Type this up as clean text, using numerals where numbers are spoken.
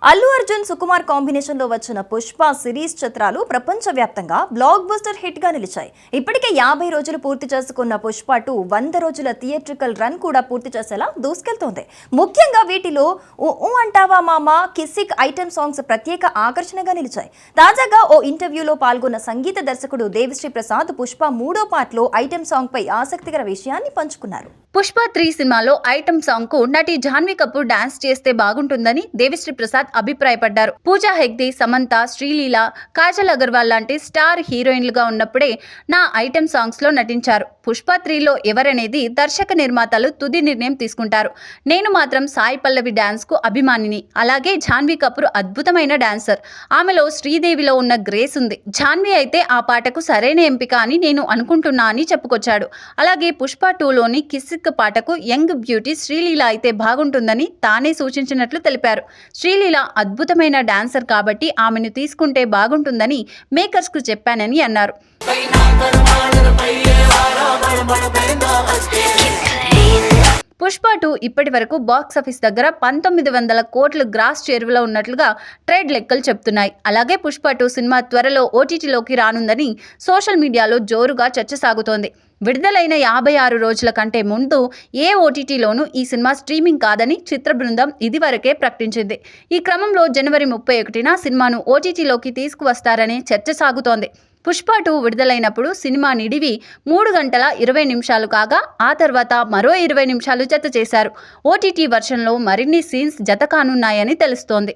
Allu Arjun Sukumar combination లో వచ్చిన Pushpa series చిత్రాలు ప్రపంచవ్యాప్తంగా బ్లాక్ బస్టర్ హిట్ గా నిలిచాయి. ఇప్పటికే 50 రోజులు పూర్తి చేసుకున్న పుష్ప 2 100 రోజుల థియేట్రికల్ రన్ కూడా పూర్తి చేసేలా దూసుకెళ్తోంది. ముఖ్యంగా వీటిలో ఊ అంటావా మామ, కిసిక్ ఐటెం సాంగ్స్ ప్రత్యేక ఆకర్షణగా నిలిచాయి. తాజాగా ఓ ఇంటర్వ్యూలో పాల్గొన్న సంగీత దర్శకుడు దేవిశ్రీ ప్రసాద్ పుష్ప 3వ పార్ట్ లో ఐటెం సాంగ్ పై ఆసక్తికర విషయాన్ని పంచుకున్నారు. పుష్ప 3 సినిమాలో ఐటమ్ సాంగ్ కు నటి జాన్వీ కపూర్ డాన్స్ చేస్తే బాగుంటుందని దేవిశ్రీ ప్రసాద్ అభిప్రాయపడ్డారు. పూజా హెగ్డే, సమంత, శ్రీలీల, కాజల్ అగర్వాల్ లాంటి స్టార్ హీరోయిన్లుగా ఉన్నప్పుడే నా ఐటమ్ సాంగ్స్ లో నటించారు. పుష్ప 3లో ఎవరనేది దర్శక నిర్మాతలు తుది నిర్ణయం తీసుకుంటారు. నేను మాత్రం సాయి పల్లవి డాన్స్ కు అభిమానిని. అలాగే జాన్వీ కపూర్ అద్భుతమైన డాన్సర్. ఆమెలో శ్రీదేవిలో ఉన్న గ్రేస్ ఉంది. జాన్వీ అయితే ఆ పాటకు సరైన ఎంపిక అని నేను అనుకుంటున్నా అని చెప్పుకొచ్చాడు. అలాగే పుష్ప 2లోని కిసిక్ పాటకు యంగ్ బ్యూటీ శ్రీలీల అయితే బాగుంటుందని తానే సూచించినట్లు తెలిపారు. శ్రీలీల అద్భుతమైన డాన్సర్ కాబట్టి ఆమెను తీసుకుంటే బాగుంటుందని మేకర్స్ కు చెప్పానని అన్నారు. పుష్ప 2 ఇప్పటి వరకు బాక్సాఫీస్ దగ్గర 1900 కోట్ల గ్రాస్ చేరువలో ఉన్నట్లుగా ట్రేడ్ లెక్కలు చెప్తున్నాయి. అలాగే పుష్ప 2 సినిమా త్వరలో ఓటీటీలోకి రానుందని సోషల్ మీడియాలో జోరుగా చర్చ సాగుతోంది. విడుదలైన 56 రోజుల కంటే ముందు ఏ ఓటీటీలోనూ ఈ సినిమా స్ట్రీమింగ్ కాదని చిత్ర బృందం ఇదివరకే ప్రకటించింది. ఈ క్రమంలో జనవరి 31న సినిమాను ఓటీటీలోకి తీసుకువస్తారనే చర్చ సాగుతోంది. పుష్ప 2 విడుదలైనప్పుడు సినిమా నిడివి 3 గంటల 20 నిమిషాలు కాగా ఆ తర్వాత మరో 20 నిమిషాలు జత చేశారు. ఓటీటీ వర్షన్లో మరిన్ని సీన్స్ జత కానున్నాయని తెలుస్తోంది.